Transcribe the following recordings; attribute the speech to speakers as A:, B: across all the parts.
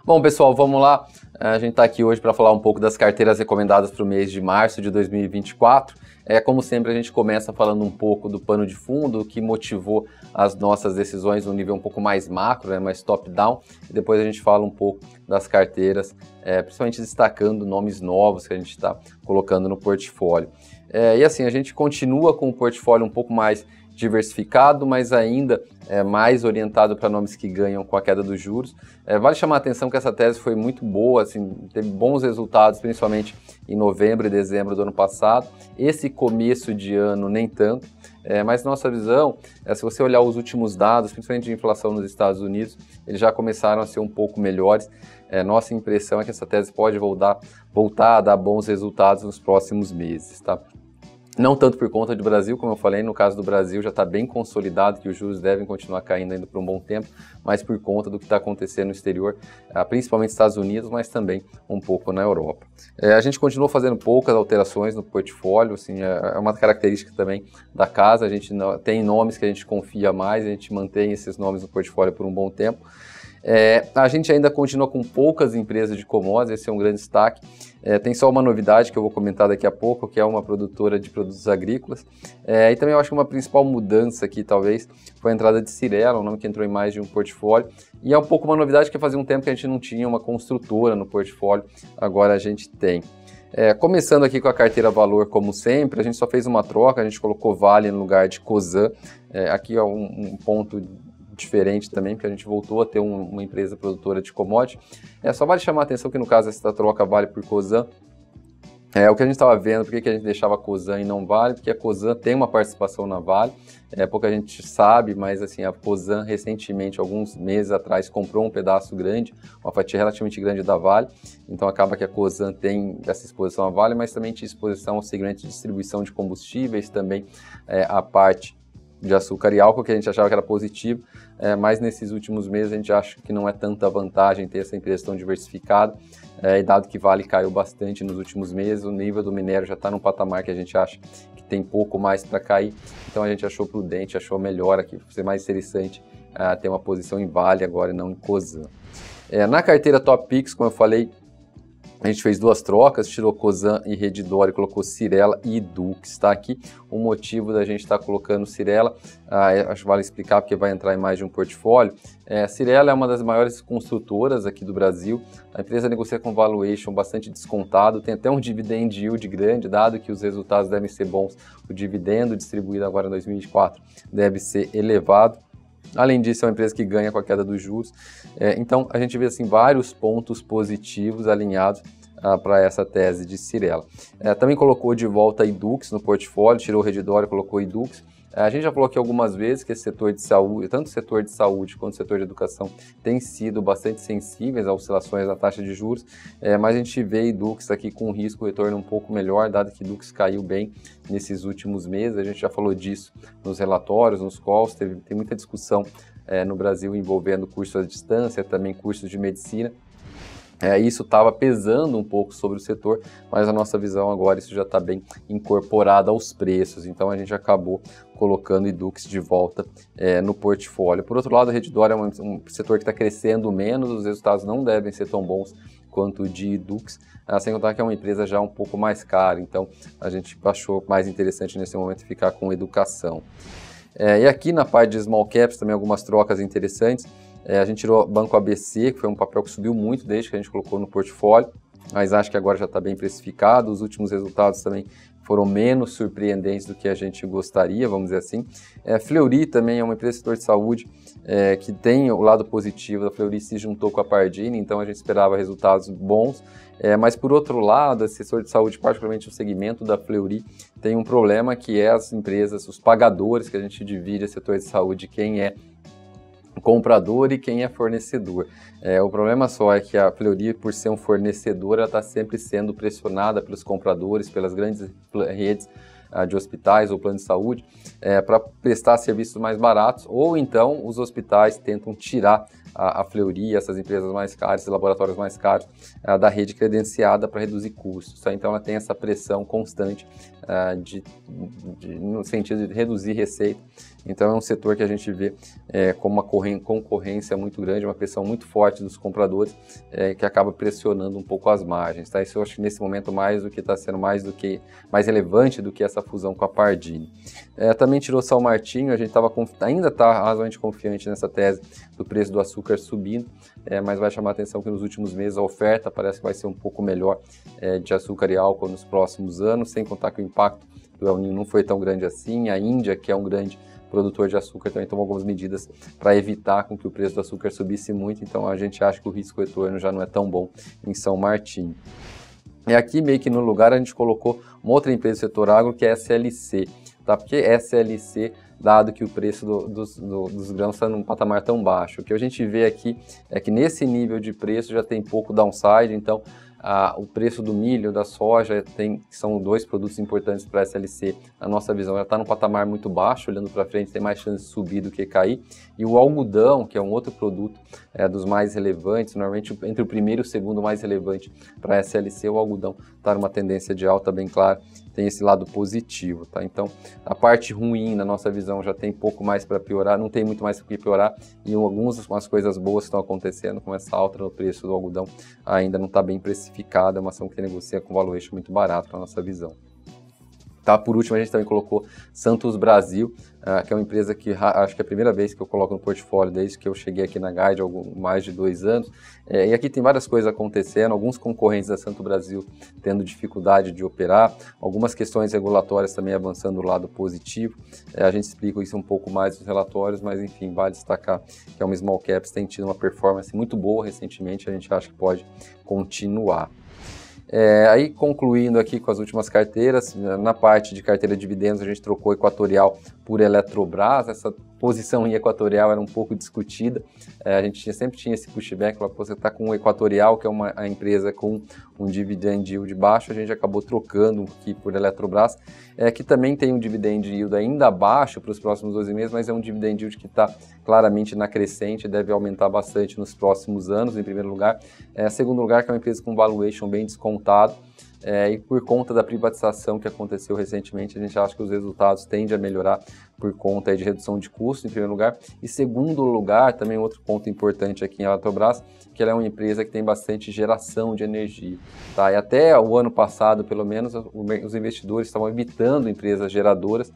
A: Bom, pessoal, vamos lá. A gente está aqui hoje para falar um pouco das carteiras recomendadas para o mês de março de 2024. Como sempre, a gente começa falando um pouco do pano de fundo, o que motivou as nossas decisões no nível um pouco mais macro, mais top-down. E depois a gente fala um pouco das carteiras, principalmente destacando nomes novos que a gente está colocando no portfólio. E assim, a gente continua com o portfólio um pouco mais diversificado, mas ainda mais orientado para nomes que ganham com a queda dos juros. Vale chamar a atenção que essa tese foi muito boa, assim, teve bons resultados, principalmente em novembro e dezembro do ano passado. Esse começo de ano nem tanto, mas nossa visão, se você olhar os últimos dados, principalmente de inflação nos Estados Unidos, eles já começaram a ser um pouco melhores. Nossa impressão é que essa tese pode voltar a dar bons resultados nos próximos meses, tá? Não tanto por conta do Brasil, como eu falei, no caso do Brasil já está bem consolidado que os juros devem continuar caindo ainda por um bom tempo, mas por conta do que está acontecendo no exterior, principalmente nos Estados Unidos, mas também um pouco na Europa. A gente continua fazendo poucas alterações no portfólio, assim, é uma característica também da casa, a gente tem nomes que a gente confia mais, a gente mantém esses nomes no portfólio por um bom tempo. A gente ainda continua com poucas empresas de commodities, esse é um grande destaque. Tem só uma novidade que eu vou comentar daqui a pouco, que é uma produtora de produtos agrícolas. E também eu acho que uma principal mudança aqui, talvez, foi a entrada de Cyrela, um nome que entrou em mais de um portfólio. E é um pouco uma novidade que fazia um tempo que a gente não tinha uma construtora no portfólio, agora a gente tem. Começando aqui com a carteira valor, como sempre, a gente só fez uma troca, a gente colocou Vale no lugar de Cosan. Aqui é um ponto diferente também, porque a gente voltou a ter uma empresa produtora de commodity. Só vale chamar a atenção que no caso essa troca Vale por Cosan. O que a gente estava vendo, por que a gente deixava a Cosan e não Vale, porque a Cosan tem uma participação na Vale, pouca gente sabe, mas assim, a Cosan recentemente, alguns meses atrás, comprou um pedaço grande, uma fatia relativamente grande da Vale, então acaba que a Cosan tem essa exposição à Vale, mas também tinha exposição ao segmento de distribuição de combustíveis, também a parte de açúcar e álcool, que a gente achava que era positivo, mas nesses últimos meses a gente acha que não é tanta vantagem ter essa empresa tão diversificada, e dado que Vale caiu bastante nos últimos meses, o nível do minério já está num patamar que a gente acha que tem pouco mais para cair, então a gente achou prudente, achou melhor aqui, para ser mais interessante, ter uma posição em Vale agora e não em Cosan. Na carteira Top Picks, como eu falei, a gente fez duas trocas, tirou Cosan e Redditor e colocou Cyrela e Dux, está aqui o motivo da gente estar colocando Cyrela, acho que vale explicar porque vai entrar em mais de um portfólio. Cyrela é uma das maiores construtoras aqui do Brasil, a empresa negocia com valuation bastante descontado, tem até um dividend yield grande, dado que os resultados devem ser bons, o dividendo distribuído agora em 2024 deve ser elevado. Além disso, é uma empresa que ganha com a queda dos juros. Então, a gente vê assim, vários pontos positivos alinhados para essa tese de Cyrela. Também colocou de volta a Edux no portfólio, tirou o Redditor e colocou Edux. A gente já falou aqui algumas vezes que esse setor de saúde, tanto o setor de saúde quanto o setor de educação, tem sido bastante sensíveis a oscilações da taxa de juros, mas a gente vê Edux aqui com um risco-retorno um pouco melhor, dado que Edux caiu bem nesses últimos meses. A gente já falou disso nos relatórios, nos calls, tem muita discussão no Brasil envolvendo cursos à distância, também cursos de medicina. Isso estava pesando um pouco sobre o setor, mas a nossa visão agora, isso já está bem incorporado aos preços, então a gente acabou colocando Edux de volta no portfólio. Por outro lado, a Redditor é um setor que está crescendo menos, os resultados não devem ser tão bons quanto o de Edux, sem contar que é uma empresa já um pouco mais cara, então a gente achou mais interessante nesse momento ficar com educação. E aqui na parte de small caps também algumas trocas interessantes. A gente tirou Banco ABC, que foi um papel que subiu muito desde que a gente colocou no portfólio, mas acho que agora já está bem precificado. Os últimos resultados também foram menos surpreendentes do que a gente gostaria, vamos dizer assim. Fleury também é uma empresa do setor de saúde que tem o lado positivo. A Fleury se juntou com a Pardini, então a gente esperava resultados bons. Mas por outro lado, esse setor de saúde, particularmente o segmento da Fleury, tem um problema que é as empresas, os pagadores, que a gente divide esse setor de saúde, quem é comprador e quem é fornecedor. O problema só é que a Fleury, por ser um fornecedor, ela está sempre sendo pressionada pelos compradores, pelas grandes redes, de hospitais ou plano de saúde para prestar serviços mais baratos, ou então os hospitais tentam tirar a Fleury, essas empresas mais caras, esses laboratórios mais caros, da rede credenciada para reduzir custos. Tá? Então ela tem essa pressão constante no sentido de reduzir receita. Então é um setor que a gente vê com uma concorrência muito grande, uma pressão muito forte dos compradores, que acaba pressionando um pouco as margens. Tá? Isso eu acho que nesse momento mais do que está sendo mais relevante do que essa fusão com a Pardini. Também tirou São Martinho, a gente ainda está razoavelmente confiante nessa tese do preço do açúcar subindo, mas vai chamar a atenção que nos últimos meses a oferta parece que vai ser um pouco melhor de açúcar e álcool nos próximos anos, sem contar que o impacto do El Niño não foi tão grande assim. A Índia, que é um grande produtor de açúcar, também tomou algumas medidas para evitar com que o preço do açúcar subisse muito, então a gente acha que o risco-retorno já não é tão bom em São Martinho. E aqui, meio que no lugar, a gente colocou uma outra empresa do setor agro, que é a SLC. Tá? Porque SLC, dado que o preço dos grãos está num patamar tão baixo. O que a gente vê aqui é que nesse nível de preço já tem pouco downside, então o preço do milho, da soja, que são dois produtos importantes para a SLC, na nossa visão, ela está num patamar muito baixo, olhando para frente tem mais chance de subir do que cair. E o algodão, que é um outro produto dos mais relevantes, normalmente entre o primeiro e o segundo mais relevante para a SLC, o algodão está numa tendência de alta bem clara, tem esse lado positivo, tá? Então, a parte ruim, na nossa visão, já tem pouco mais para piorar, não tem muito mais para piorar, e algumas coisas boas estão acontecendo, como essa alta no preço do algodão, ainda não está bem precificada, é uma ação que negocia com valuation muito barato, na nossa visão. Tá, por último, a gente também colocou Santos Brasil, que é uma empresa que acho que é a primeira vez que eu coloco no portfólio desde que eu cheguei aqui na Guide, há mais de 2 anos. E aqui tem várias coisas acontecendo, alguns concorrentes da Santos Brasil tendo dificuldade de operar, algumas questões regulatórias também avançando do lado positivo. A gente explica isso um pouco mais nos relatórios, mas enfim, vale destacar que é uma small caps, tem tido uma performance muito boa recentemente, a gente acha que pode continuar. Aí concluindo aqui com as últimas carteiras, na parte de carteira de dividendos a gente trocou Equatorial por Eletrobras. Essa posição em Equatorial era um pouco discutida, a gente sempre tinha esse pushback, você está com o Equatorial, que é uma empresa com um dividend yield baixo, a gente acabou trocando aqui por Eletrobras, que também tem um dividend yield ainda baixo para os próximos 12 meses, mas é um dividend yield que está claramente na crescente, deve aumentar bastante nos próximos anos, em primeiro lugar. Segundo lugar, que é uma empresa com valuation bem descontado, e por conta da privatização que aconteceu recentemente, a gente acha que os resultados tendem a melhorar por conta de redução de custo, em primeiro lugar. E segundo lugar, também outro ponto importante aqui em Eletrobras, que ela é uma empresa que tem bastante geração de energia. Tá? E até o ano passado, pelo menos, os investidores estavam evitando empresas geradoras,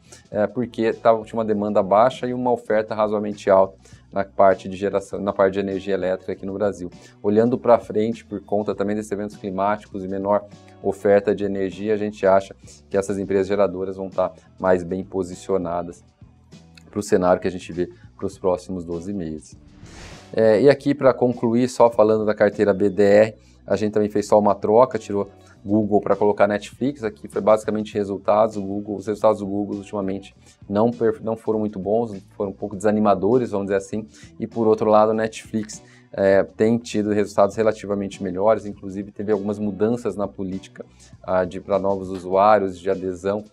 A: porque tinha uma demanda baixa e uma oferta razoavelmente alta na parte de geração, na parte de energia elétrica aqui no Brasil. Olhando para frente, por conta também desses eventos climáticos e menor oferta de energia, a gente acha que essas empresas geradoras vão estar mais bem posicionadas para o cenário que a gente vê para os próximos 12 meses. E aqui, para concluir, só falando da carteira BDR, a gente também fez só uma troca, tirou Google para colocar Netflix. Aqui foi basicamente resultados. Os resultados do Google ultimamente não foram muito bons, foram um pouco desanimadores, vamos dizer assim. E por outro lado, Netflix tem tido resultados relativamente melhores, inclusive teve algumas mudanças na política para novos usuários, de adesão.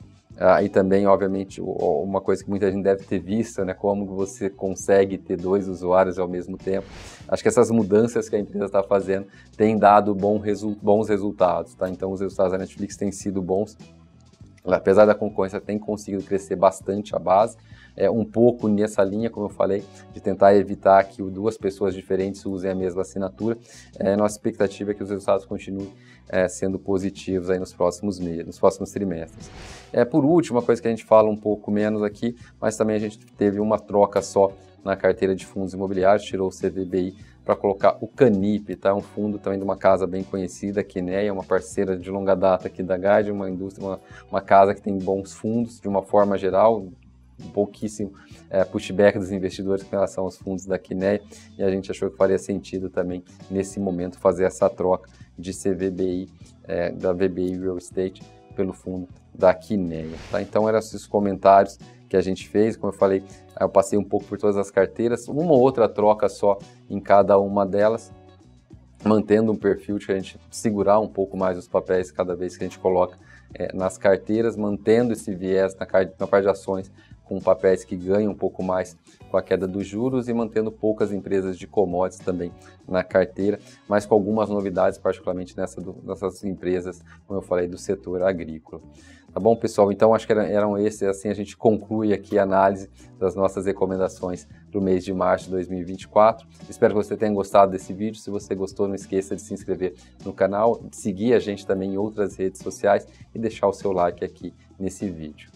A: E também, obviamente, uma coisa que muita gente deve ter visto, né, como você consegue ter 2 usuários ao mesmo tempo. Acho que essas mudanças que a empresa está fazendo têm dado bons resultados. Tá? Então, os resultados da Netflix têm sido bons. Apesar da concorrência, tem conseguido crescer bastante a base. Um pouco nessa linha, como eu falei, de tentar evitar que 2 pessoas diferentes usem a mesma assinatura. Nossa expectativa é que os resultados continuem sendo positivos aí nos próximos meses, nos próximos trimestres. Por último, uma coisa que a gente fala um pouco menos aqui, mas também a gente teve uma troca só na carteira de fundos imobiliários, tirou o CVBI para colocar o Canip, tá? Um fundo também de uma casa bem conhecida, a Quineia, uma parceira de longa data aqui da Guide, uma indústria, uma casa que tem bons fundos de uma forma geral, pouquíssimo pushback dos investidores com relação aos fundos da Quineia, e a gente achou que faria sentido também, nesse momento, fazer essa troca de CVBI, da VBI Real Estate, pelo fundo da Quineia. Tá? Então, eram esses comentários que a gente fez. Como eu falei, eu passei um pouco por todas as carteiras, uma ou outra troca só em cada uma delas, mantendo um perfil de a gente segurar um pouco mais os papéis cada vez que a gente coloca nas carteiras, mantendo esse viés na parte de ações com papéis que ganham um pouco mais com a queda dos juros e mantendo poucas empresas de commodities também na carteira, mas com algumas novidades, particularmente nessas empresas, como eu falei, do setor agrícola. Tá bom, pessoal? Então, acho que eram esses, assim a gente conclui aqui a análise das nossas recomendações para o mês de março de 2024. Espero que você tenha gostado desse vídeo. Se você gostou, não esqueça de se inscrever no canal, seguir a gente também em outras redes sociais e deixar o seu like aqui nesse vídeo.